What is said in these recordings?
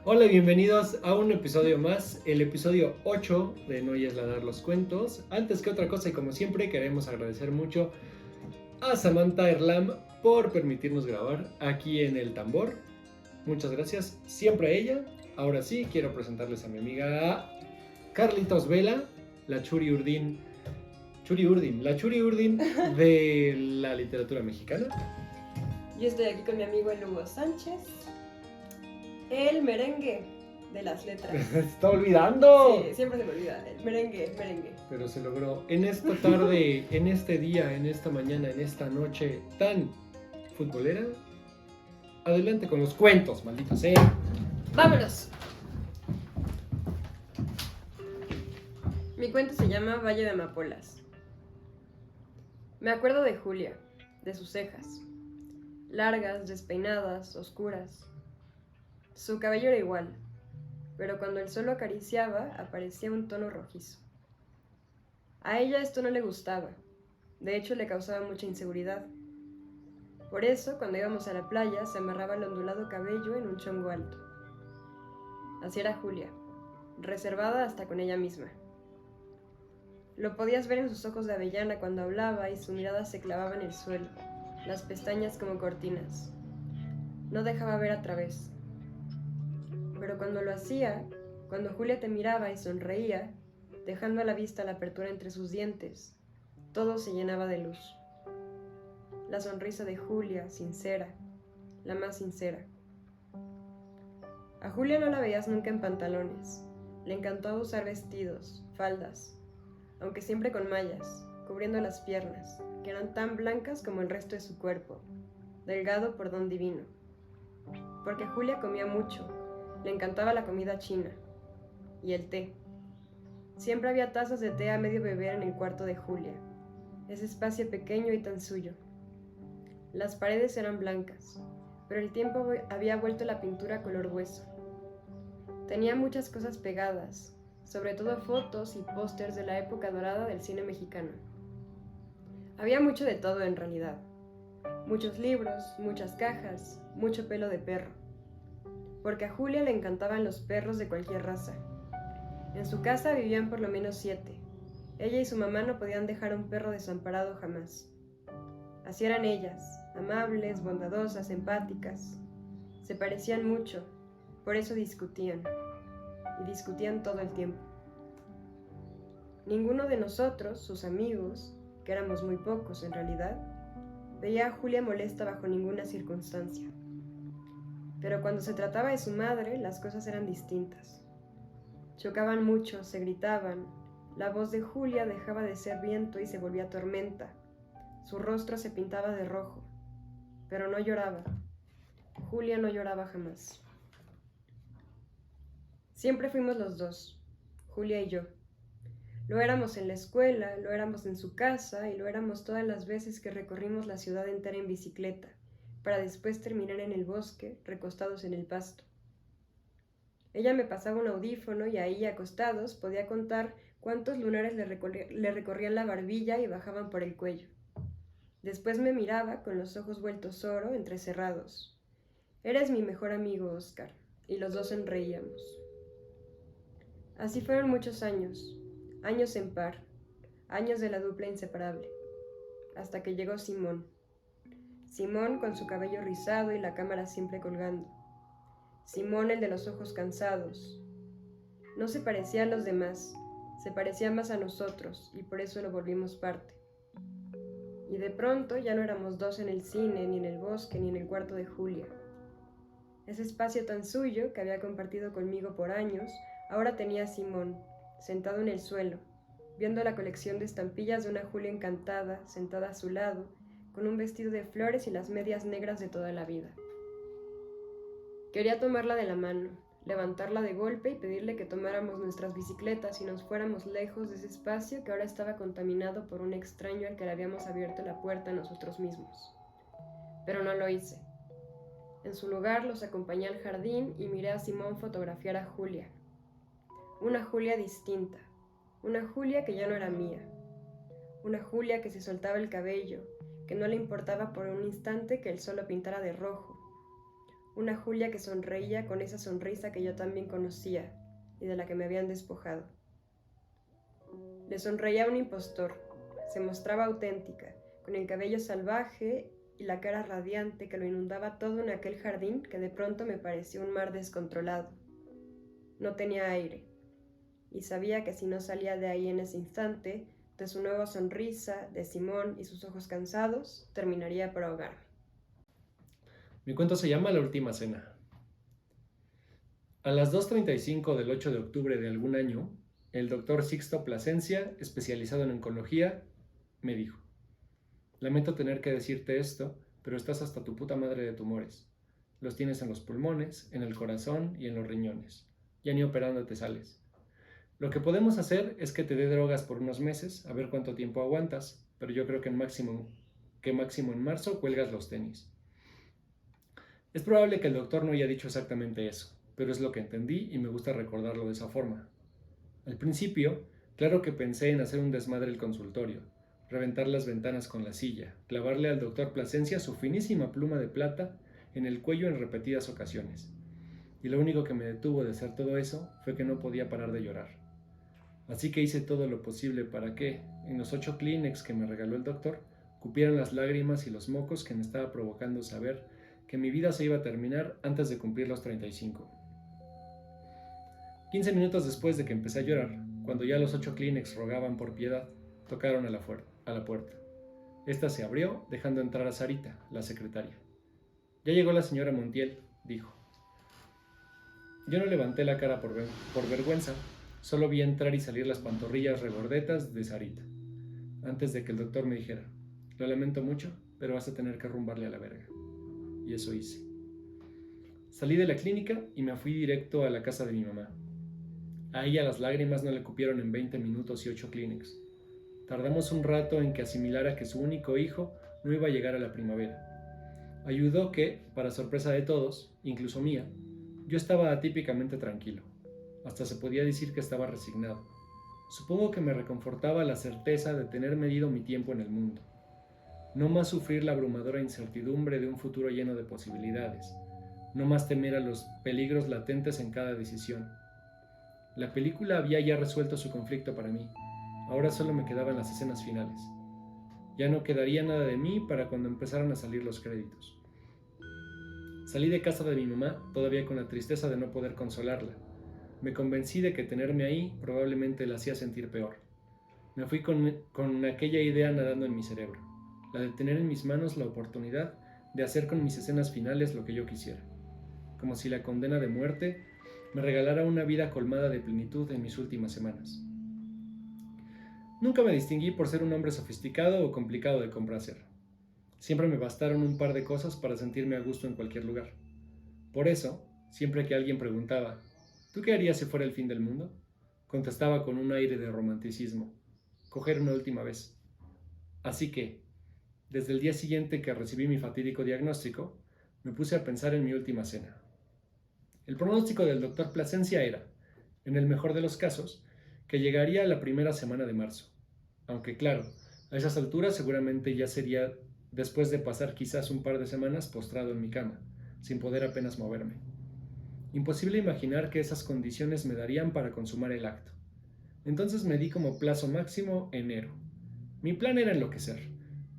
Hola y bienvenidos a un episodio más, el episodio 8 de No oyes ladrar los cuentos. Antes que otra cosa y como siempre queremos agradecer mucho a Samantha Erlam por permitirnos grabar aquí en El Tambor. Muchas gracias, siempre a ella. Ahora sí, quiero presentarles a mi amiga Carlitos Vela, la Churi Urdin, la Churi Urdin de la literatura mexicana. Yo estoy aquí con mi amigo el Hugo Sánchez, el merengue de las letras. ¡Se está olvidando! Sí, siempre se me olvida, el merengue. Pero se logró en esta tarde, en este día, en esta mañana, en esta noche tan futbolera. Adelante con los cuentos, maldita sea. ¡Vámonos! Mi cuento se llama Valle de Amapolas. Me acuerdo de Julia, de sus cejas, largas, despeinadas, oscuras. Su cabello era igual, pero cuando el sol lo acariciaba aparecía un tono rojizo. A ella esto no le gustaba, de hecho le causaba mucha inseguridad. Por eso, cuando íbamos a la playa, se amarraba el ondulado cabello en un chongo alto. Así era Julia, reservada hasta con ella misma. Lo podías ver en sus ojos de avellana cuando hablaba y su mirada se clavaba en el suelo, las pestañas como cortinas. No dejaba ver a través. Pero cuando lo hacía, cuando Julia te miraba y sonreía, dejando a la vista la apertura entre sus dientes, todo se llenaba de luz. La sonrisa de Julia, sincera, la más sincera. A Julia no la veías nunca en pantalones. Le encantaba usar vestidos, faldas, aunque siempre con mallas, cubriendo las piernas, que eran tan blancas como el resto de su cuerpo, delgado por don divino. Porque Julia comía mucho, le encantaba la comida china y el té. Siempre había tazas de té a medio beber en el cuarto de Julia, ese espacio pequeño y tan suyo. Las paredes eran blancas, pero el tiempo había vuelto la pintura color hueso. Tenía muchas cosas pegadas, sobre todo fotos y pósters de la época dorada del cine mexicano. Había mucho de todo en realidad. Muchos libros, muchas cajas, mucho pelo de perro. Porque a Julia le encantaban los perros de cualquier raza. En su casa vivían por lo menos 7. Ella y su mamá no podían dejar a un perro desamparado jamás. Así eran ellas, amables, bondadosas, empáticas. Se parecían mucho, por eso discutían. Y discutían todo el tiempo. Ninguno de nosotros, sus amigos, que éramos muy pocos en realidad, veía a Julia molesta bajo ninguna circunstancia. Pero cuando se trataba de su madre, las cosas eran distintas. Chocaban mucho, se gritaban. La voz de Julia dejaba de ser viento y se volvía tormenta. Su rostro se pintaba de rojo, pero no lloraba. Julia no lloraba jamás. Siempre fuimos los dos, Julia y yo. Lo éramos en la escuela, lo éramos en su casa y lo éramos todas las veces que recorrimos la ciudad entera en bicicleta, para después terminar en el bosque, recostados en el pasto. Ella me pasaba un audífono y ahí, acostados, podía contar cuántos lunares le recorrían la barbilla y bajaban por el cuello. Después me miraba con los ojos vueltos oro, entrecerrados. Eres mi mejor amigo, Oscar, y los dos sonreíamos. Así fueron muchos años, años en par, años de la dupla inseparable, hasta que llegó Simón. Simón con su cabello rizado y la cámara siempre colgando. Simón el de los ojos cansados. No se parecía a los demás, se parecía más a nosotros y por eso lo volvimos parte. Y de pronto ya no éramos dos en el cine, ni en el bosque, ni en el cuarto de Julia. Ese espacio tan suyo que había compartido conmigo por años, ahora tenía a Simón, sentado en el suelo, viendo la colección de estampillas de una Julia encantada, sentada a su lado, con un vestido de flores y las medias negras de toda la vida. Quería tomarla de la mano, levantarla de golpe y pedirle que tomáramos nuestras bicicletas y nos fuéramos lejos de ese espacio que ahora estaba contaminado por un extraño al que le habíamos abierto la puerta a nosotros mismos. Pero no lo hice. En su lugar los acompañé al jardín y miré a Simón fotografiar a Julia. Una Julia distinta, una Julia que ya no era mía, una Julia que se soltaba el cabello, que no le importaba por un instante que el sol lo pintara de rojo, Una Julia que sonreía con esa sonrisa que yo también conocía y de la que me habían despojado. Le sonreía a un impostor, se mostraba auténtica, con el cabello salvaje y la cara radiante que lo inundaba todo en aquel jardín que de pronto me pareció un mar descontrolado. No tenía aire, y sabía que si no salía de ahí en ese instante, de su nueva sonrisa, de Simón y sus ojos cansados, terminaría por ahogarme. Mi cuento se llama La Última Cena. A las 2:35 del 8 de octubre de algún año, el doctor Sixto Plasencia, especializado en oncología, me dijo: lamento tener que decirte esto, pero estás hasta tu puta madre de tumores. Los tienes en los pulmones, en el corazón y en los riñones. Ya ni operando te sales. Lo que podemos hacer es que te dé drogas por unos meses, a ver cuánto tiempo aguantas, pero yo creo que máximo en marzo cuelgas los tenis. Es probable que el doctor no haya dicho exactamente eso, pero es lo que entendí y me gusta recordarlo de esa forma. Al principio, claro que pensé en hacer un desmadre el consultorio, reventar las ventanas con la silla, clavarle al doctor Plasencia su finísima pluma de plata en el cuello en repetidas ocasiones. Y lo único que me detuvo de hacer todo eso fue que no podía parar de llorar. Así que hice todo lo posible para que, en los 8 Kleenex que me regaló el doctor, cupieran las lágrimas y los mocos que me estaba provocando saber que mi vida se iba a terminar antes de cumplir los 35. 15 minutos después de que empecé a llorar, cuando ya los 8 Kleenex rogaban por piedad, tocaron a la puerta. Esta se abrió, dejando entrar a Sarita, la secretaria. Ya llegó la señora Montiel, dijo. Yo no levanté la cara por vergüenza, solo vi entrar y salir las pantorrillas regordetas de Sarita, antes de que el doctor me dijera: lo lamento mucho, pero vas a tener que arrumbarle a la verga. Y eso hice. Salí de la clínica y me fui directo a la casa de mi mamá. A ella las lágrimas no le cupieron en 20 minutos y 8 Kleenex. Tardamos un rato en que asimilara que su único hijo no iba a llegar a la primavera. Ayudó que, para sorpresa de todos, incluso mía, yo estaba atípicamente tranquilo. Hasta se podía decir que estaba resignado. Supongo que me reconfortaba la certeza de tener medido mi tiempo en el mundo. No más sufrir la abrumadora incertidumbre de un futuro lleno de posibilidades. No más temer a los peligros latentes en cada decisión. La película había ya resuelto su conflicto para mí. Ahora solo me quedaban las escenas finales. Ya no quedaría nada de mí para cuando empezaran a salir los créditos. Salí de casa de mi mamá, todavía con la tristeza de no poder consolarla. Me convencí de que tenerme ahí probablemente la hacía sentir peor. Me fui con aquella idea nadando en mi cerebro, la de tener en mis manos la oportunidad de hacer con mis escenas finales lo que yo quisiera. Como si la condena de muerte me regalara una vida colmada de plenitud en mis últimas semanas. Nunca me distinguí por ser un hombre sofisticado o complicado de complacer. Siempre me bastaron un par de cosas para sentirme a gusto en cualquier lugar. Por eso, siempre que alguien preguntaba: ¿tú qué harías si fuera el fin del mundo?, contestaba con un aire de romanticismo: coger una última vez. Así que, desde el día siguiente que recibí mi fatídico diagnóstico, me puse a pensar en mi última cena. El pronóstico del doctor Plasencia era, en el mejor de los casos, que llegaría a la primera semana de marzo. Aunque claro, a esas alturas seguramente ya sería después de pasar quizás un par de semanas postrado en mi cama, sin poder apenas moverme. Imposible imaginar que esas condiciones me darían para consumar el acto. Entonces me di como plazo máximo enero. Mi plan era enloquecer,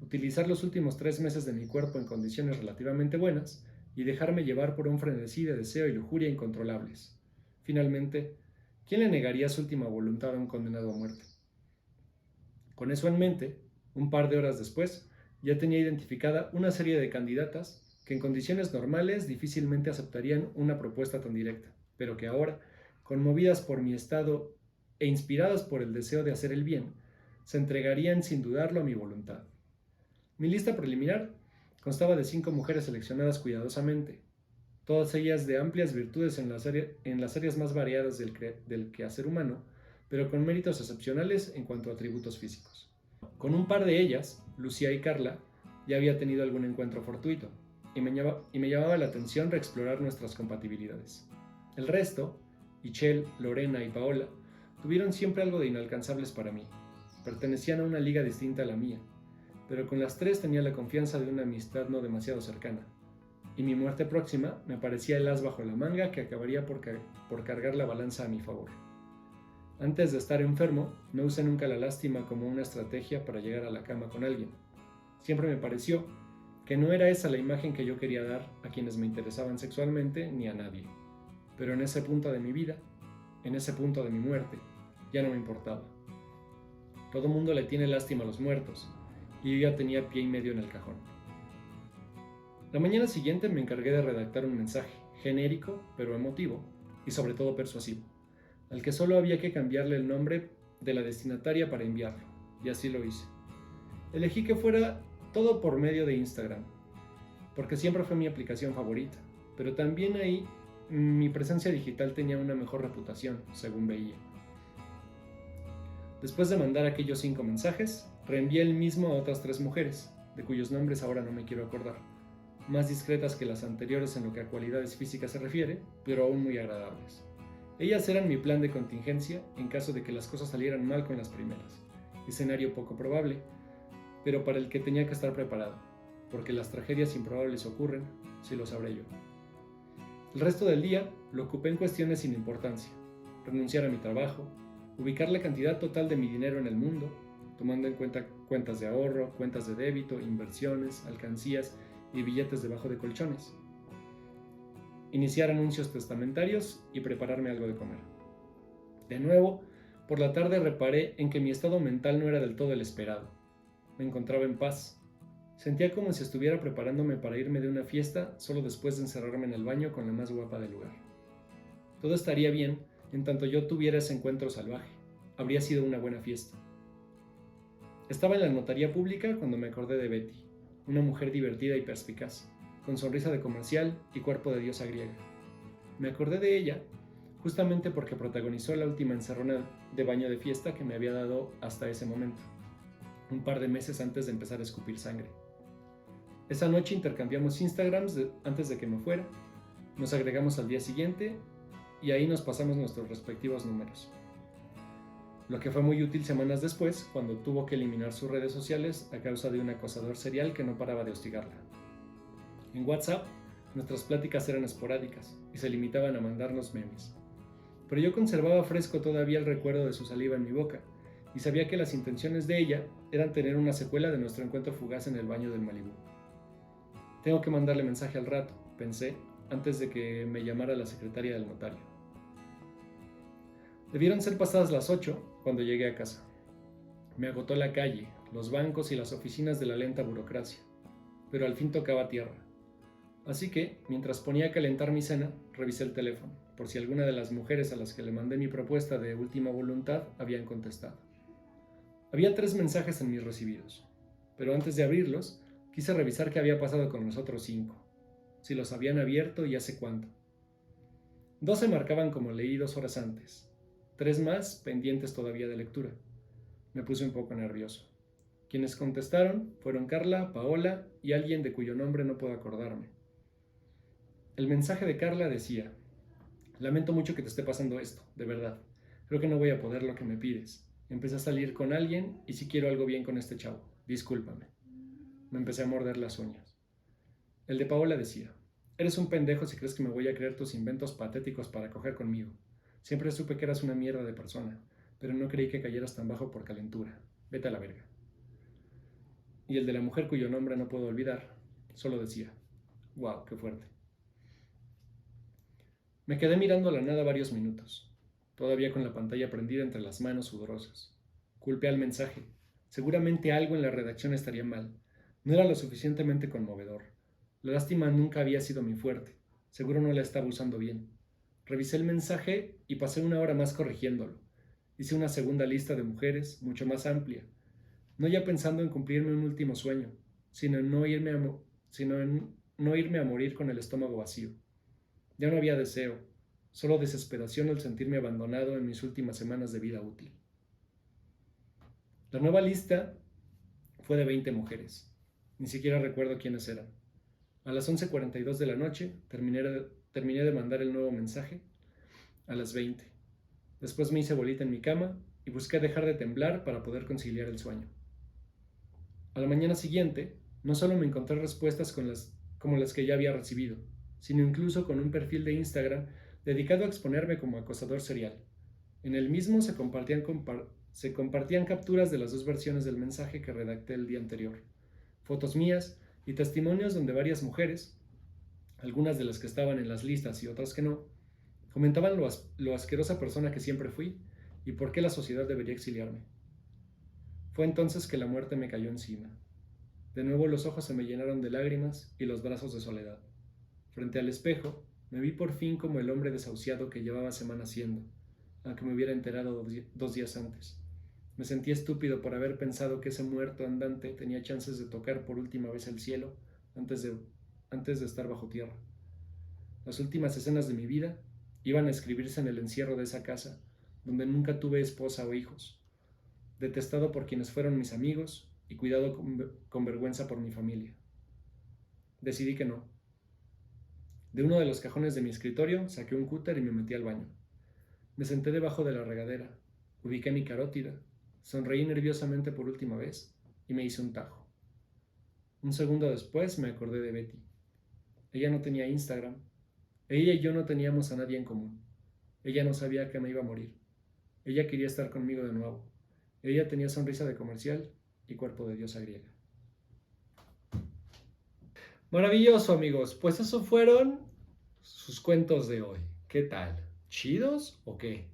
utilizar los últimos 3 meses de mi cuerpo en condiciones relativamente buenas y dejarme llevar por un frenesí de deseo y lujuria incontrolables. Finalmente, ¿quién le negaría su última voluntad a un condenado a muerte? Con eso en mente, un par de horas después, ya tenía identificada una serie de candidatas que en condiciones normales difícilmente aceptarían una propuesta tan directa, pero que ahora, conmovidas por mi estado e inspiradas por el deseo de hacer el bien, se entregarían sin dudarlo a mi voluntad. Mi lista preliminar constaba de 5 mujeres seleccionadas cuidadosamente, todas ellas de amplias virtudes en las áreas más variadas del quehacer humano, pero con méritos excepcionales en cuanto a atributos físicos. Con un par de ellas, Lucía y Carla, ya había tenido algún encuentro fortuito, y me llamaba la atención reexplorar nuestras compatibilidades. El resto, Michelle, Lorena y Paola, tuvieron siempre algo de inalcanzables para mí. Pertenecían a una liga distinta a la mía, pero con las 3 tenía la confianza de una amistad no demasiado cercana. y mi muerte próxima me parecía el as bajo la manga que acabaría por cargar la balanza a mi favor. Antes de estar enfermo, no usé nunca la lástima como una estrategia para llegar a la cama con alguien. Siempre me pareció que no era esa la imagen que yo quería dar a quienes me interesaban sexualmente ni a nadie. Pero en ese punto de mi vida, en ese punto de mi muerte, ya no me importaba. Todo mundo le tiene lástima a los muertos, y yo ya tenía pie y medio en el cajón. La mañana siguiente me encargué de redactar un mensaje, genérico pero emotivo, y sobre todo persuasivo, al que solo había que cambiarle el nombre de la destinataria para enviarlo, y así lo hice. Elegí que fuera todo por medio de Instagram, porque siempre fue mi aplicación favorita, pero también ahí mi presencia digital tenía una mejor reputación, según veía. Después de mandar aquellos 5 mensajes, reenvié el mismo a otras 3 mujeres, de cuyos nombres ahora no me quiero acordar, más discretas que las anteriores en lo que a cualidades físicas se refiere, pero aún muy agradables. Ellas eran mi plan de contingencia en caso de que las cosas salieran mal con las primeras, escenario poco probable, pero para el que tenía que estar preparado, porque las tragedias improbables ocurren, si lo sabré yo. El resto del día lo ocupé en cuestiones sin importancia, renunciar a mi trabajo, ubicar la cantidad total de mi dinero en el mundo, tomando en cuenta cuentas de ahorro, cuentas de débito, inversiones, alcancías y billetes debajo de colchones. Iniciar anuncios testamentarios y prepararme algo de comer. De nuevo, por la tarde reparé en que mi estado mental no era del todo el esperado. Me encontraba en paz. Sentía como si estuviera preparándome para irme de una fiesta solo después de encerrarme en el baño con la más guapa del lugar. Todo estaría bien en tanto yo tuviera ese encuentro salvaje. Habría sido una buena fiesta. Estaba en la notaría pública cuando me acordé de Betty, una mujer divertida y perspicaz, con sonrisa de comercial y cuerpo de diosa griega. Me acordé de ella justamente porque protagonizó la última encerrona de baño de fiesta que me había dado hasta ese momento, un par de meses antes de empezar a escupir sangre. Esa noche intercambiamos Instagrams antes de que me fuera, nos agregamos al día siguiente y ahí nos pasamos nuestros respectivos números. Lo que fue muy útil semanas después, cuando tuvo que eliminar sus redes sociales a causa de un acosador serial que no paraba de hostigarla. En WhatsApp, nuestras pláticas eran esporádicas y se limitaban a mandarnos memes. Pero yo conservaba fresco todavía el recuerdo de su saliva en mi boca y sabía que las intenciones de ella eran tener una secuela de nuestro encuentro fugaz en el baño del Malibú. Tengo que mandarle mensaje al rato, pensé, antes de que me llamara la secretaria del notario. Debieron ser pasadas las 8 cuando llegué a casa. Me agotó la calle, los bancos y las oficinas de la lenta burocracia, pero al fin tocaba tierra. Así que, mientras ponía a calentar mi cena, revisé el teléfono, por si alguna de las mujeres a las que le mandé mi propuesta de última voluntad habían contestado. Había 3 mensajes en mis recibidos, pero antes de abrirlos, quise revisar qué había pasado con los otros 5, si los habían abierto y hace cuánto. 2 se marcaban como leídos horas antes, 3 más pendientes todavía de lectura. Me puse un poco nervioso. Quienes contestaron fueron Carla, Paola y alguien de cuyo nombre no puedo acordarme. El mensaje de Carla decía: lamento mucho que te esté pasando esto, de verdad. Creo que no voy a poder lo que me pides. Empecé a salir con alguien y si quiero algo bien con este chavo. Discúlpame. Me empecé a morder las uñas. El de Paola decía: eres un pendejo si crees que me voy a creer tus inventos patéticos para coger conmigo. Siempre supe que eras una mierda de persona, pero no creí que cayeras tan bajo por calentura. Vete a la verga. Y el de la mujer cuyo nombre no puedo olvidar, solo decía: wow, qué fuerte. Me quedé mirando a la nada varios minutos, todavía con la pantalla prendida entre las manos sudorosas. Culpé al mensaje. Seguramente algo en la redacción estaría mal. No era lo suficientemente conmovedor. La lástima nunca había sido mi fuerte. Seguro no la estaba usando bien. Revisé el mensaje y pasé 1 hora más corrigiéndolo. Hice una segunda lista de mujeres, mucho más amplia. No ya pensando en cumplirme un último sueño, sino en no irme a morir con el estómago vacío. Ya no había deseo, solo desesperación al sentirme abandonado en mis últimas semanas de vida útil. La nueva lista fue de 20 mujeres. Ni siquiera recuerdo quiénes eran. A las 11:42 de la noche terminé de mandar el nuevo mensaje. A las 20. Después me hice bolita en mi cama y busqué dejar de temblar para poder conciliar el sueño. A la mañana siguiente, no solo me encontré respuestas con las como las que ya había recibido, sino incluso con un perfil de Instagram dedicado a exponerme como acosador serial. En el mismo se compartían capturas de las dos versiones del mensaje que redacté el día anterior, fotos mías y testimonios donde varias mujeres, algunas de las que estaban en las listas y otras que no, comentaban lo asquerosa persona que siempre fui y por qué la sociedad debería exiliarme. Fue entonces que la muerte me cayó encima. De nuevo los ojos se me llenaron de lágrimas y los brazos de soledad. Frente al espejo, me vi por fin como el hombre desahuciado que llevaba semanas siendo, aunque me hubiera enterado 2 días antes. Me sentí estúpido por haber pensado que ese muerto andante tenía chances de tocar por última vez el cielo antes de estar bajo tierra. Las últimas escenas de mi vida iban a escribirse en el encierro de esa casa, donde nunca tuve esposa o hijos, detestado por quienes fueron mis amigos y cuidado con vergüenza por mi familia. Decidí que no. De uno de los cajones de mi escritorio saqué un cúter y me metí al baño. Me senté debajo de la regadera, ubiqué mi carótida, sonreí nerviosamente por última vez y me hice un tajo. Un segundo después me acordé de Betty. Ella no tenía Instagram. Ella y yo no teníamos a nadie en común. Ella no sabía que me iba a morir. Ella quería estar conmigo de nuevo. Ella tenía sonrisa de comercial y cuerpo de diosa griega. Maravilloso, amigos. Pues esos fueron sus cuentos de hoy. ¿Qué tal? ¿Chidos o qué?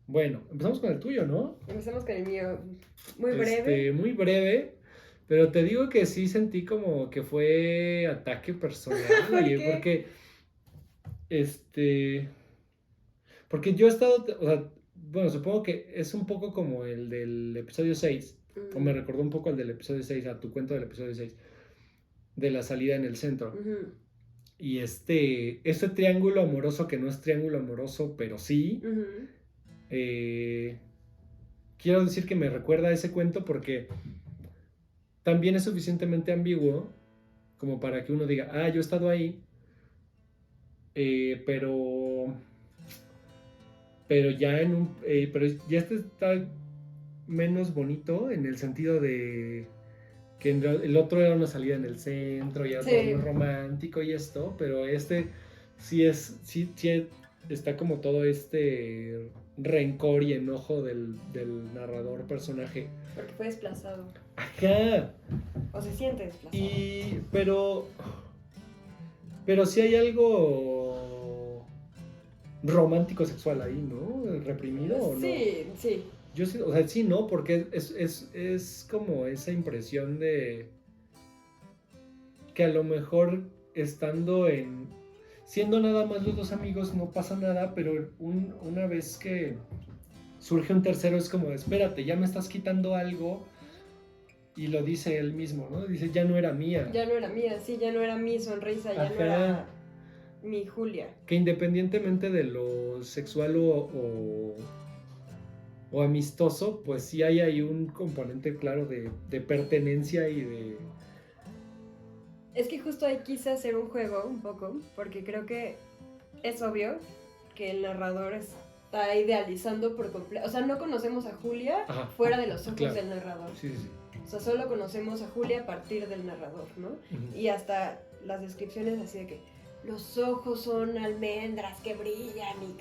Bueno, empezamos con el tuyo, ¿no? Empezamos con el mío. Muy breve. Muy breve, pero te digo que sí sentí como que fue ataque personal, ¿Por oye, qué? porque yo he estado, o sea, bueno, supongo que es un poco como el del episodio 6, o me recordó un poco al del episodio 6, a tu cuento del episodio 6, de la salida en el centro. Y ese triángulo amoroso que no es triángulo amoroso, pero sí, quiero decir que me recuerda a ese cuento porque también es suficientemente ambiguo como para que uno diga, yo he estado ahí, pero ya pero ya está menos bonito en el sentido de que el otro era una salida en el centro y era todo muy romántico y esto, pero sí está como todo rencor y enojo del narrador personaje. Porque fue desplazado. Ajá. O se siente desplazado. Pero sí hay algo romántico sexual ahí, ¿no? ¿Reprimido o no? Sí. Yo sí, o sea, sí, ¿no? Porque es como esa impresión de que a lo mejor siendo nada más los dos amigos no pasa nada, pero una vez que surge un tercero es como, espérate, ya me estás quitando algo, y lo dice él mismo, ¿no? Dice, ya no era mía. Ya no era mía, sí, ya no era mi sonrisa, ya no era mi Julia. Que independientemente de lo sexual o amistoso, pues sí hay ahí un componente claro de pertenencia y de... Es que justo ahí quise hacer un juego un poco, porque creo que es obvio que el narrador está idealizando por completo. O sea, no conocemos a Julia fuera de los ojos del narrador. Sí. O sea, solo conocemos a Julia a partir del narrador, ¿no? Y hasta las descripciones así de que los ojos son almendras que brillan y...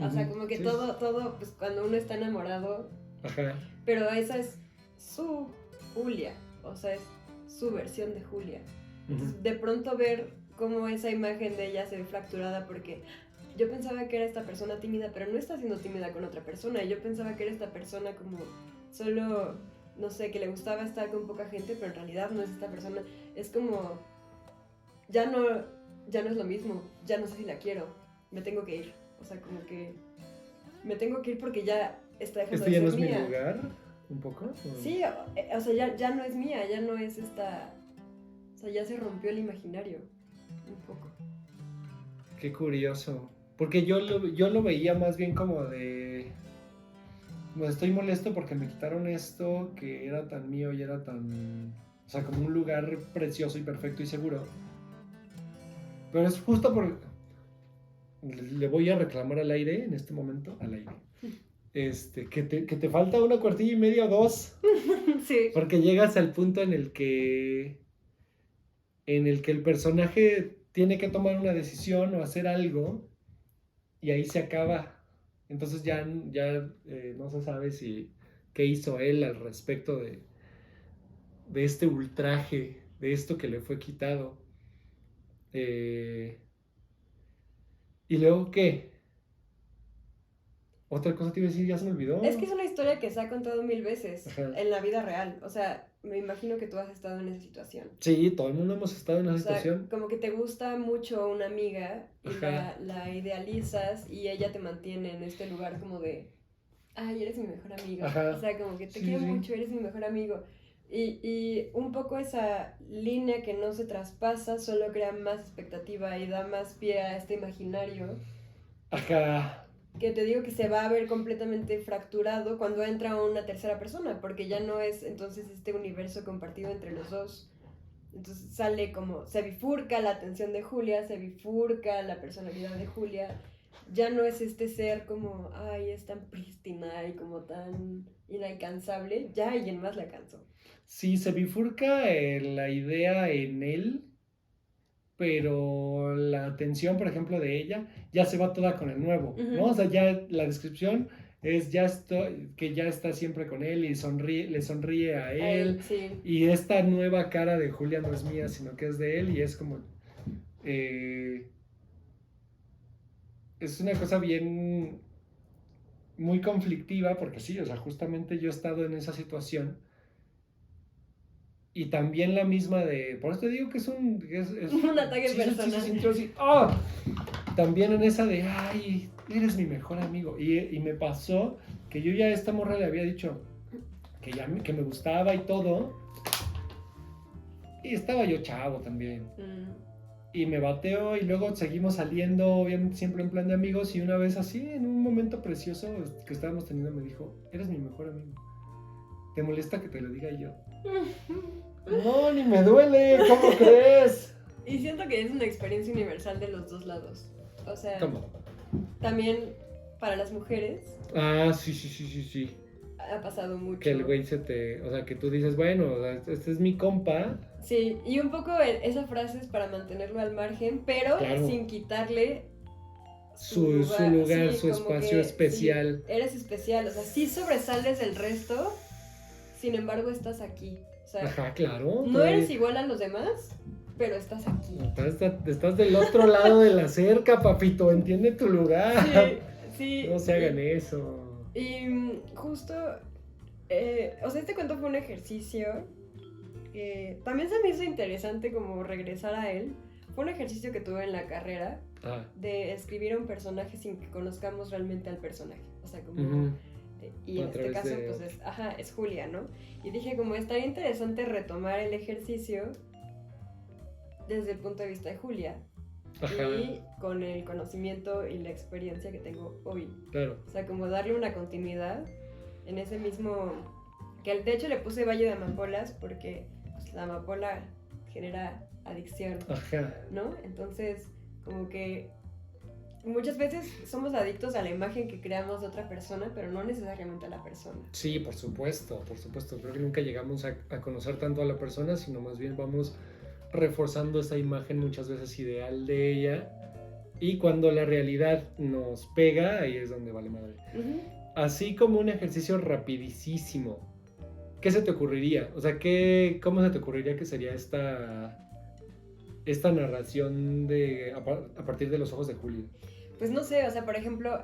O sea, como que todo, pues cuando uno está enamorado... Ajá. Pero esa es su Julia, o sea, es su versión de Julia. Entonces, de pronto ver cómo esa imagen de ella se ve fracturada porque yo pensaba que era esta persona tímida, pero no está siendo tímida con otra persona. Y yo pensaba que era esta persona como solo, no sé, que le gustaba estar con poca gente, pero en realidad no es esta persona. Es como, ya no es lo mismo, ya no sé si la quiero, me tengo que ir. O sea, como que me tengo que ir porque ya está dejando de ser mía. ¿Este ya no es mi lugar? ¿Un poco? Sí, o sea, ya no es mía, ya no es esta... O sea, ya se rompió el imaginario, un poco. Qué curioso. Porque yo lo veía más bien como de... Pues estoy molesto porque me quitaron esto que era tan mío y era tan... O sea, como un lugar precioso y perfecto y seguro. Pero es justo por... Le voy a reclamar al aire en este momento, al aire. Que te falta una cuartilla y media o dos. Sí. Porque llegas al punto en el que en el que el personaje tiene que tomar una decisión o hacer algo y ahí se acaba. Entonces ya no se sabe si qué hizo él al respecto de este ultraje, de esto que le fue quitado. ¿Y luego qué? Otra cosa te iba a decir, ya se me olvidó. Es que es una historia que se ha contado 1000 veces Ajá. en la vida real. O sea, me imagino que tú has estado en esa situación. Sí, todo el mundo hemos estado en esa O sea, situación. como que te gusta mucho una amiga y Ajá. la idealizas y ella te mantiene en este lugar como de, ay, eres mi mejor amigo. Ajá. O sea, como que te Sí, quiero sí. mucho, eres mi mejor amigo. Y un poco esa línea que no se traspasa solo crea más expectativa y da más pie a este imaginario Ajá. que te digo que se va a ver completamente fracturado cuando entra una tercera persona, porque ya no es entonces este universo compartido entre los dos. Entonces sale como, se bifurca la atención de Julia, se bifurca la personalidad de Julia. Ya no es este ser como, ay, es tan prístina y como tan inalcanzable. Ya alguien más la alcanzó. Sí, se bifurca la idea en él, pero la atención, por ejemplo, de ella ya se va toda con el nuevo, ¿no? O sea, ya la descripción es que ya está siempre con él y le sonríe a él. Sí. Y esta nueva cara de Julia no es mía, sino que es de él y es como... es una cosa bien... muy conflictiva porque sí, o sea, justamente yo he estado en esa situación. Y también la misma de... Por eso te digo que es un... Un ataque sí, personal. Sí, se sintió así. ¡Oh! También en esa de... ¡Ay! Eres mi mejor amigo. Y me pasó que yo ya a esta morra le había dicho que me gustaba y todo. Y estaba yo chavo también. Y me bateó y luego seguimos saliendo, obviamente siempre en plan de amigos. Y una vez así, en un momento precioso que estábamos teniendo, me dijo, eres mi mejor amigo. ¿Te molesta que te lo diga yo? No, ni me duele, ¿cómo crees? Y siento que es una experiencia universal de los dos lados. O sea, ¿Cómo? también para las mujeres Ah, sí. ha pasado mucho. Que el güey o sea, que tú dices, bueno, este es mi compa. Sí, y un poco esa frase es para mantenerlo al margen, pero Claro. sin quitarle Su lugar, sí, su espacio especial. Sí, eres especial, o sea, sí sobresales del resto, sin embargo estás aquí. O sea, ajá, claro. No eres igual a los demás, pero estás aquí. Estás del otro lado de la cerca, papito, entiende tu lugar. Sí. No se hagan eso. Y justo, o sea, este cuento fue un ejercicio. También se me hizo interesante como regresar a él. Fue un ejercicio que tuve en la carrera de escribir a un personaje sin que conozcamos realmente al personaje. O sea, como... y en este caso, pues es Julia, ¿no? Y dije como estaría interesante retomar el ejercicio desde el punto de vista de Julia. Ajá. Y con el conocimiento y la experiencia que tengo hoy. Claro. O sea, como darle una continuidad en ese mismo... Que de hecho le puse Valle de Amapolas porque pues, la amapola genera adicción. Ajá. ¿No? Entonces, como que muchas veces somos adictos a la imagen que creamos de otra persona, pero no necesariamente a la persona. Sí, por supuesto. Creo que nunca llegamos a conocer tanto a la persona, sino más bien vamos reforzando esa imagen muchas veces ideal de ella. Y cuando la realidad nos pega, ahí es donde vale madre. Así como un ejercicio rapidísimo. ¿Qué se te ocurriría? O sea, ¿cómo se te ocurriría que sería esta narración a partir de los ojos de Julia? Pues no sé, o sea, por ejemplo,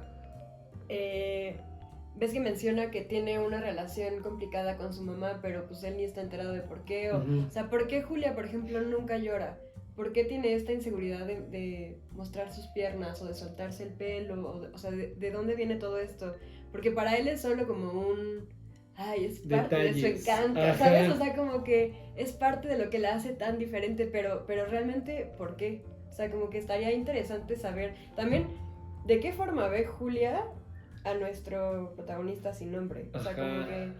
ves que menciona que tiene una relación complicada con su mamá, pero pues él ni está enterado de por qué. O sea, ¿por qué Julia, por ejemplo, nunca llora? ¿Por qué tiene esta inseguridad de mostrar sus piernas o de soltarse el pelo? O sea, ¿de dónde viene todo esto? Porque para él es solo como un... Ay, es parte de su encanto, ajá. ¿Sabes? O sea, como que es parte de lo que la hace tan diferente, pero realmente, ¿por qué? O sea, como que estaría interesante saber también de qué forma ve Julia a nuestro protagonista sin nombre. O sea, como que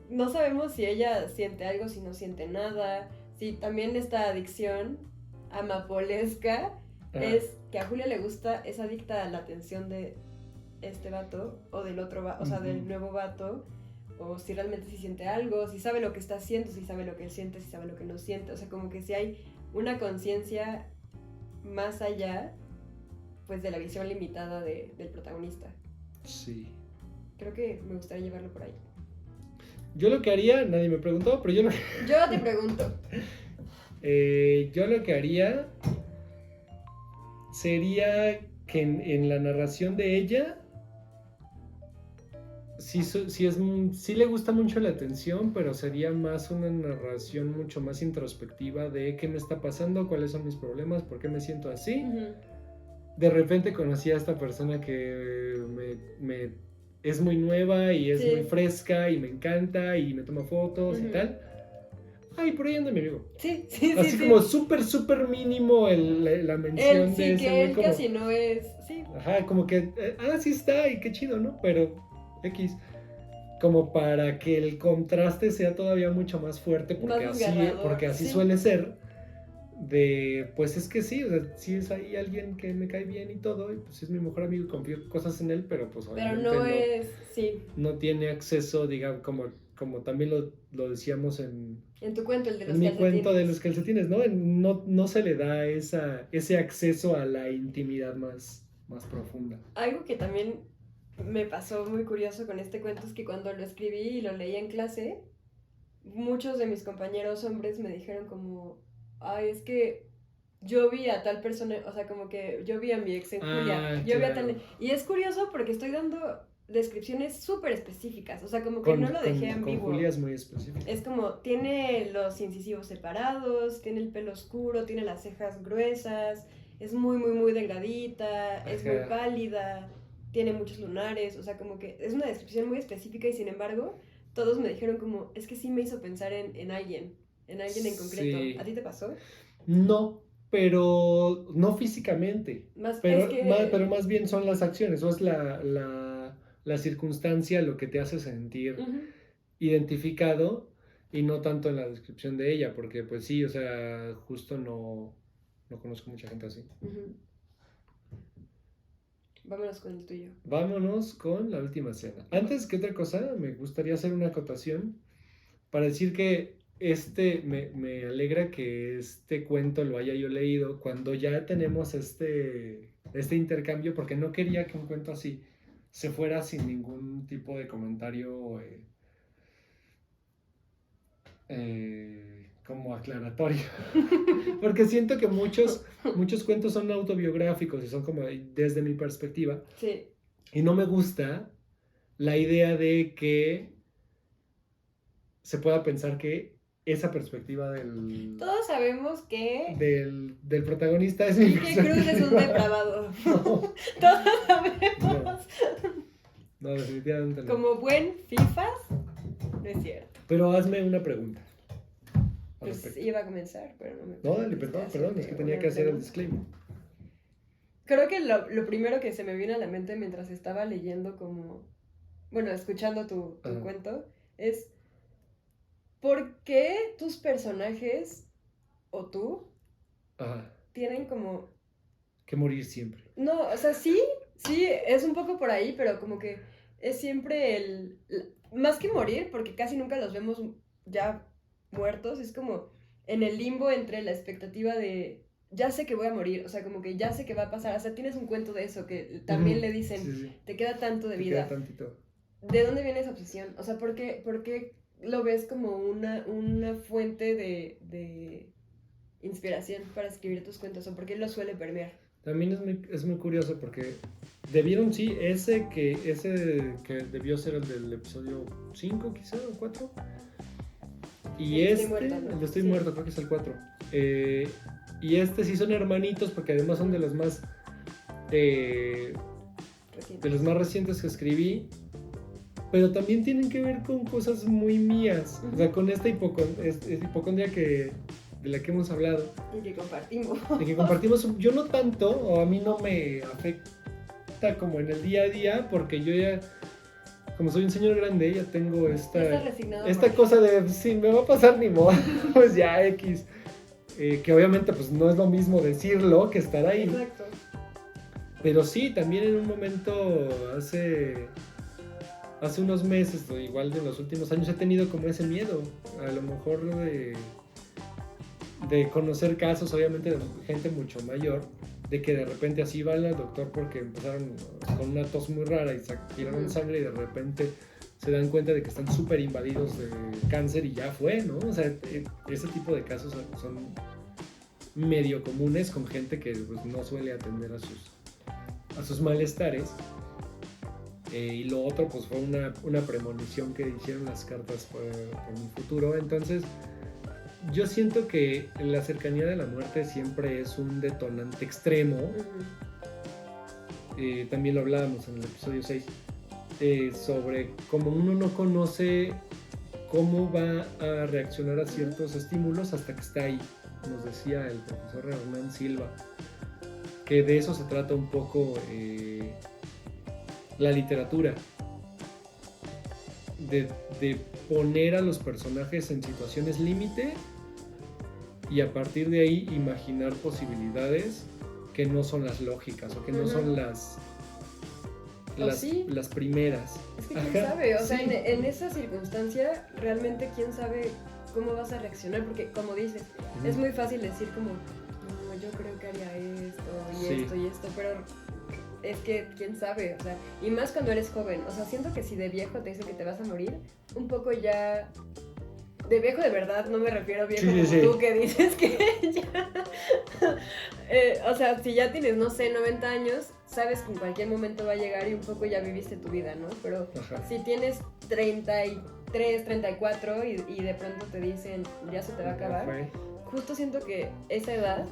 no sabemos si ella siente algo, si no siente nada, si también esta adicción amapolesca es que a Julia le gusta, es adicta a la atención de este vato o del otro vato, o sea, del nuevo vato, o si realmente sí siente algo, si sabe lo que está haciendo, si sabe lo que él siente, si sabe lo que no siente. O sea, como que si hay una conciencia más allá, pues, de la visión limitada del protagonista. Sí. Creo que me gustaría llevarlo por ahí. Yo lo que haría, nadie me preguntó, pero Yo te pregunto. Yo lo que haría sería que en la narración de ella sí le gusta mucho la atención, pero sería más una narración mucho más introspectiva de qué me está pasando, cuáles son mis problemas, por qué me siento así. Uh-huh. De repente conocí a esta persona que es muy nueva y es muy fresca y me encanta y me toma fotos y tal. Ay, por ahí anda mi amigo. Sí. Así como súper mínimo la mención de ese que él como, casi no es. Sí. Ajá, como que, sí está y qué chido, ¿no? Pero X. Como para que el contraste sea todavía mucho más fuerte, porque así suele ser. Pues es que sí, o sea, sí es ahí alguien que me cae bien y todo, y pues es mi mejor amigo y confío cosas en él, pero pues obviamente no tiene acceso, digamos, como también lo decíamos en tu cuento, el de los mi calcetines. cuento de los calcetines, ¿no? No se le da ese acceso a la intimidad más profunda. Algo que también me pasó muy curioso con este cuento es que cuando lo escribí y lo leí en clase, muchos de mis compañeros hombres me dijeron como, ay, es que yo vi a tal persona, o sea, como que yo vi a mi ex en Julia, yo vi a tal... Y es curioso porque estoy dando descripciones súper específicas, o sea, como que no lo dejé ambiguo. Con Julia es muy específico. Es como, tiene los incisivos separados, tiene el pelo oscuro, tiene las cejas gruesas, es muy delgadita, es muy pálida, tiene muchos lunares, o sea, como que es una descripción muy específica y sin embargo, todos me dijeron como, es que sí me hizo pensar en alguien en concreto. Sí. ¿A ti te pasó? No, pero no físicamente. Pero más bien son las acciones, o es la circunstancia lo que te hace sentir identificado y no tanto en la descripción de ella, porque pues sí, o sea, justo no conozco mucha gente así. Vámonos con el tuyo. Vámonos con la última cena. Antes que otra cosa, me gustaría hacer una acotación para decir que me alegra que este cuento lo haya yo leído cuando ya tenemos este intercambio, porque no quería que un cuento así se fuera sin ningún tipo de comentario como aclaratorio. Porque siento que muchos cuentos son autobiográficos y son como desde mi perspectiva. Sí. Y no me gusta la idea de que se pueda pensar que esa perspectiva todos sabemos que del protagonista es mi perspectiva. Que Cruz es un depravado. No. Todos sabemos. No, definitivamente no. Como buen FIFAs, no es cierto. Pero hazme una pregunta. Pues iba a comenzar, pero no me... No, dale, perdón, es que tenía que hacer el disclaimer. Creo que lo primero que se me vino a la mente mientras estaba leyendo escuchando tu cuento, es ¿por qué tus personajes o tú tienen como... que morir siempre? No, o sea, sí, es un poco por ahí, pero como que es siempre más que morir, porque casi nunca los vemos ya muertos, es como en el limbo entre la expectativa de ya sé que voy a morir, o sea, como que ya sé que va a pasar, o sea, tienes un cuento de eso que también le dicen, sí. Te queda tanto de vida. Te queda tantito. ¿De dónde viene esa obsesión? O sea, ¿por qué lo ves como una fuente de inspiración para escribir tus cuentos? ¿O por qué lo suele permear? También es muy curioso porque debieron, sí, ese que debió ser el del episodio 5 quizá, o 4. Y el de Estoy muerto, creo que es el 4. Y sí son hermanitos porque además son de los más recientes que escribí. Pero también tienen que ver con cosas muy mías. O sea, con esta hipocondria de la que hemos hablado. Y que compartimos. Yo no tanto, o a mí no me afecta como en el día a día, porque yo ya, como soy un señor grande, ya tengo esta cosa de, si me va a pasar ni modo, pues ya X. Que obviamente pues no es lo mismo decirlo que estar ahí. Exacto. Pero sí, también en un momento hace hace unos meses, o igual de los últimos años, he tenido como ese miedo, a lo mejor de conocer casos, obviamente, de gente mucho mayor, de que de repente así van al doctor porque empezaron con una tos muy rara y tiraron sangre y de repente se dan cuenta de que están súper invadidos de cáncer y ya fue, ¿no? O sea, ese tipo de casos son medio comunes con gente que pues, no suele atender a sus malestares. Y lo otro pues fue una premonición que hicieron las cartas por mi futuro. Entonces yo siento que la cercanía de la muerte siempre es un detonante extremo. También lo hablábamos en el episodio 6 sobre cómo uno no conoce cómo va a reaccionar a ciertos estímulos hasta que está ahí. Nos decía el profesor Hernán Silva que de eso se trata un poco la literatura, de poner a los personajes en situaciones límite y a partir de ahí imaginar posibilidades que no son las lógicas o que no son las primeras. Es que quién sabe, o sea, en esa circunstancia realmente quién sabe cómo vas a reaccionar, porque como dices, es muy fácil decir como, no, yo creo que haría esto y esto y esto, pero es que quién sabe, o sea, y más cuando eres joven, o sea, siento que si de viejo te dicen que te vas a morir, un poco ya, de viejo de verdad, no me refiero a viejo como tú que dices que ya, o sea, si ya tienes, no sé, 90 años, sabes que en cualquier momento va a llegar y un poco ya viviste tu vida, ¿no? Pero si tienes 33, 34 y de pronto te dicen, ya se te va a acabar, justo siento que esa edad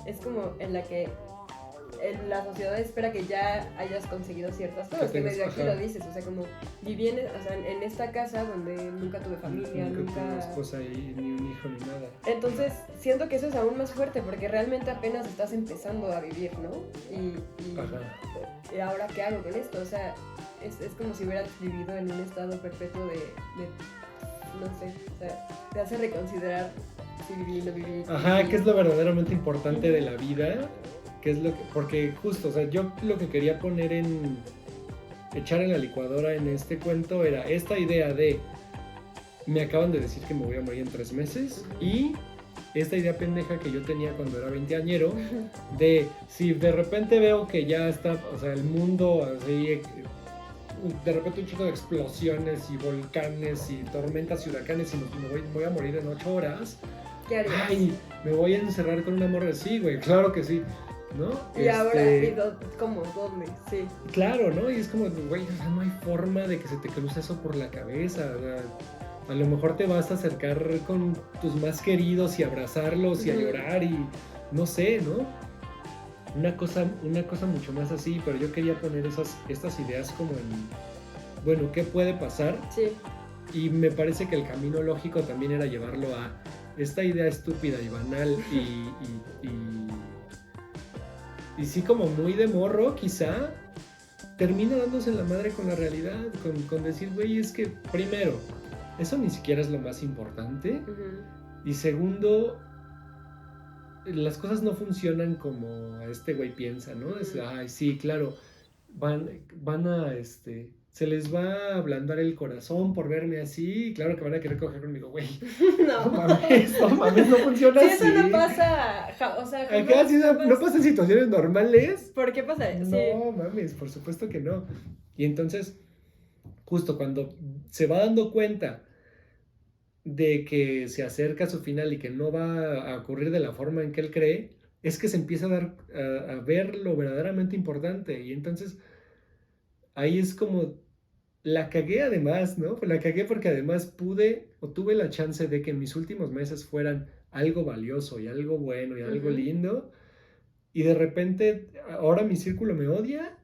es como en la que la sociedad espera que ya hayas conseguido ciertas cosas, que medio aquí lo dices, o sea, como viví en esta casa donde nunca tuve familia, nunca tuve esposa y ni un hijo ni nada. Entonces, siento que eso es aún más fuerte porque realmente apenas estás empezando a vivir, ¿no? Y ahora, ¿qué hago con esto? O sea, es como si hubieras vivido en un estado perpetuo de no sé, o sea, te hace reconsiderar si viví o no viví. Ajá, ¿qué es lo verdaderamente importante de la vida? ¿Qué es lo que, porque justo, o sea, yo lo que quería poner echar en la licuadora en este cuento era esta idea de me acaban de decir que me voy a morir en 3 meses y esta idea pendeja que yo tenía cuando era 20añero de si de repente veo que ya está, o sea, el mundo así, de repente un chico de explosiones y volcanes y tormentas y huracanes y me voy a morir en 8 horas. ¿Qué harías? Ay, me voy a encerrar con una morra. Sí, güey, claro que sí, ¿no? Y ahora, ¿cómo? ¿Dónde? Sí. Claro, ¿no? Y es como, güey, o sea, no hay forma de que se te cruce eso por la cabeza. O sea, a lo mejor te vas a acercar con tus más queridos y abrazarlos y a llorar y no sé, ¿no? Una cosa mucho más así, pero yo quería poner estas ideas como en, bueno, ¿qué puede pasar? Sí. Y me parece que el camino lógico también era llevarlo a esta idea estúpida y banal y sí como muy de morro quizá, termina dándose en la madre con la realidad, con decir, güey, es que primero, eso ni siquiera es lo más importante, y segundo, las cosas no funcionan como este güey piensa, ¿no? Es, ay, sí, claro, van a, se les va a ablandar el corazón por verme así, claro que van a querer coger conmigo, güey. No mames, no funciona así. Sí, eso no pasa, o sea, acá sí no pasa en situaciones normales. ¿Por qué pasa? No mames, por supuesto que no. Y entonces, justo cuando se va dando cuenta de que se acerca a su final y que no va a ocurrir de la forma en que él cree, es que se empieza a ver lo verdaderamente importante. Y entonces ahí es como la cagué además, ¿no? La cagué porque además tuve la chance de que mis últimos meses fueran algo valioso y algo bueno y algo lindo. Y de repente ahora mi círculo me odia.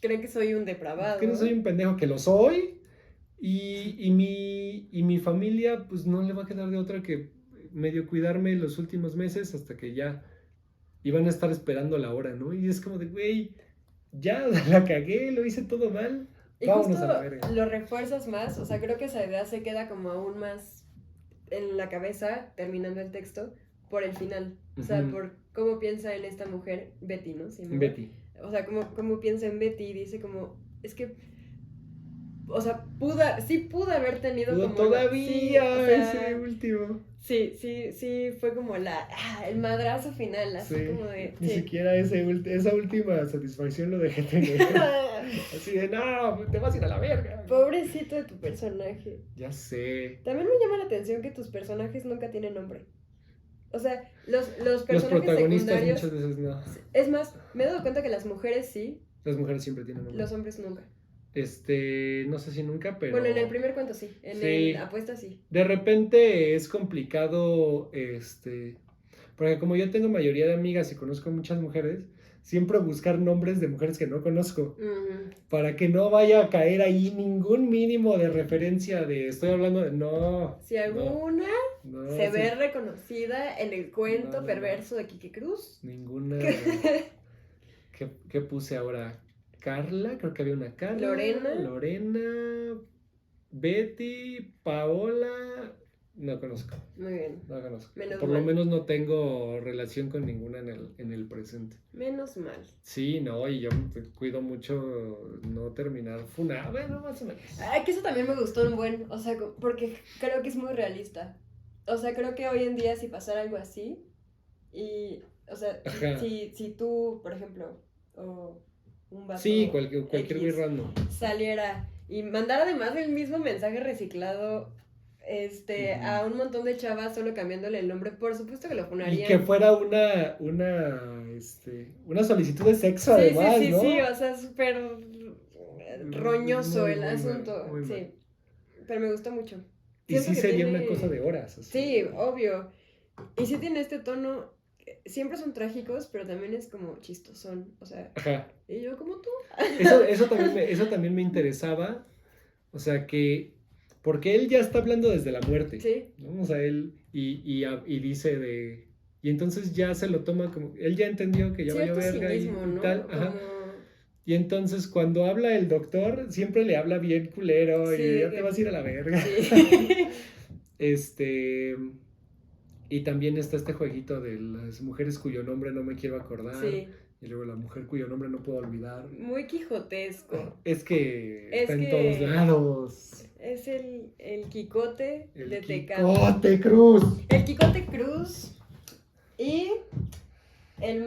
Creen que soy un depravado. Que no soy un pendejo, que lo soy. Y mi familia pues no le va a quedar de otra que medio cuidarme los últimos meses hasta que ya iban a estar esperando la hora, ¿no? Y es como de, güey, ya la cagué, lo hice todo mal. Y vámonos justo a la verga. Lo refuerzas más, o sea, creo que esa idea se queda como aún más en la cabeza terminando el texto por el final. O sea, por cómo piensa en esta mujer, Betty, ¿no? Betty. O sea, cómo piensa en Betty y dice como, es que o sea, sí pudo haber tenido como... Todavía, sí, o sea, ese último. Sí, fue como el madrazo final, así Sí, como de... ni sí. siquiera esa última satisfacción lo dejé tener. Así de, no, te vas a ir a la verga. Pobrecito de tu personaje. Ya sé. También me llama la atención que tus personajes nunca tienen nombre. O sea, los Los personajes protagonistas secundarios... muchas veces no. Es más, me he dado cuenta que las mujeres sí, Las mujeres siempre tienen nombre. los hombres nunca. No sé si nunca, pero... Bueno, en el primer cuento sí, en Sí. el apuesta sí. De repente es complicado, porque como yo tengo mayoría de amigas y conozco muchas mujeres, siempre buscar nombres de mujeres que no conozco, para que no vaya a caer ahí ningún mínimo de referencia de estoy hablando de no. Si alguna no, se sí, ve reconocida en el cuento No. perverso de Quique Cruz. ninguna. ¿Qué puse ahora? Carla, creo que había una Carla. Lorena, Betty, Paola. No conozco. Muy bien. No conozco. Menos Por mal. lo menos no tengo relación con ninguna en el presente. Menos mal. Sí, no, y yo me cuido mucho no terminar funada. Bueno, más o menos. Que eso también me gustó un buen, o sea, porque creo que es muy realista. O sea, creo que hoy en día si pasara algo así, y, o sea, Ajá. si tú, por ejemplo, o un vato Sí, cualquier güey X random. saliera y mandara además el mismo mensaje reciclado a un montón de chavas solo cambiándole el nombre, por supuesto que lo Y funarían. que fuera una solicitud de sexo, además, ¿no? Sí, o sea, súper roñoso Muy, el muy mal, asunto. muy Sí, mal. pero me gusta mucho. Y Siento sí que sería tiene- una cosa de horas. así. Sí, obvio. Y sí tiene este tono, siempre son trágicos, pero también es como chistosón, o sea, Ajá. y yo como tú. Eso también me interesaba. O sea que, porque él ya está hablando desde la muerte. Sí. ¿No? O sea, él y dice de... Y entonces ya se lo toma como... Él ya entendió que ya valió Cierto verga cinismo, y ¿no? tal. Ajá. Como... Y entonces cuando habla el doctor, siempre le habla bien culero Sí, y ya que- te vas a ir a la verga. Sí. Y también está este jueguito de las mujeres cuyo nombre no me quiero acordar. Sí. Y luego la mujer cuyo nombre no puedo olvidar. Muy quijotesco. Es que Es está en que- todos lados. Es el Quicote El de Tecate. Quicote Cruz. El Quicote Cruz y el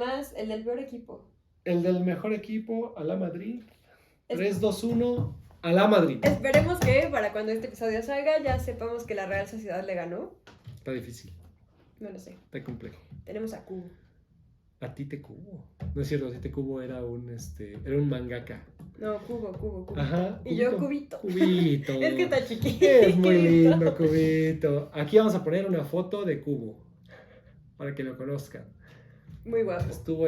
del peor equipo. El del mejor equipo, a la Madrid. Es- 3-2-1, a la Madrid. Esperemos que para cuando este episodio salga ya sepamos que la Real Sociedad le ganó. Está difícil, No lo sé. está complejo. Tenemos a Cubo. A Tite Kubo. No es cierto, Tite Kubo era un mangaka. No, Cubo. Ajá. Y yo Cubito. Cubito. Es que está chiquito. Es muy lindo, Cubito. Aquí vamos a poner una foto de Cubo. Para que lo conozcan. Muy guapo. Estuvo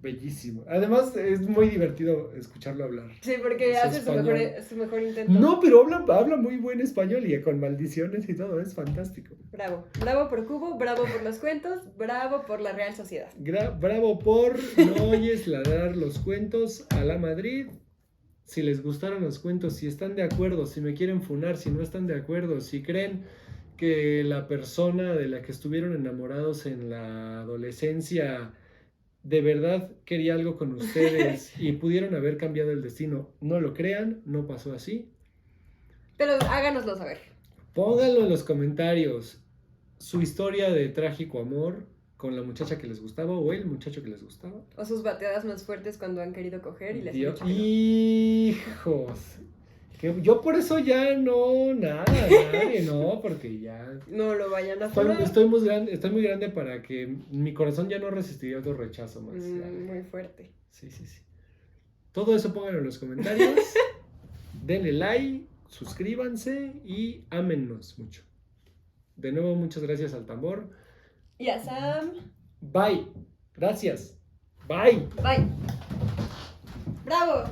bellísimo. Además, es muy divertido escucharlo hablar. Sí, porque Su hace español. su mejor intento. No, pero habla muy buen español y con maldiciones y todo. Es fantástico. Bravo. Bravo por Cubo, bravo por los cuentos, bravo por la Real Sociedad. Bravo por no oyes ladrar los cuentos a la Madrid. Si les gustaron los cuentos, si están de acuerdo, si me quieren funar, si no están de acuerdo, si creen que la persona de la que estuvieron enamorados en la adolescencia de verdad quería algo con ustedes y pudieron haber cambiado el destino, no lo crean, no pasó así. Pero háganoslo saber. Pónganlo en los comentarios su historia de trágico amor con la muchacha que les gustaba o el muchacho que les gustaba. O sus bateadas más fuertes cuando han querido coger y les han dicho que no. Hijos. Que yo por eso ya nadie, no, porque ya No lo vayan a funar. estoy muy grande para que mi corazón ya no resistiría otro rechazo más. Ya. Muy fuerte. Sí. Todo eso pónganlo en los comentarios. Denle like, suscríbanse y ámennos mucho. De nuevo, muchas gracias al tambor. Y a Sam. Bye. Gracias. Bye. Bye. Bravo.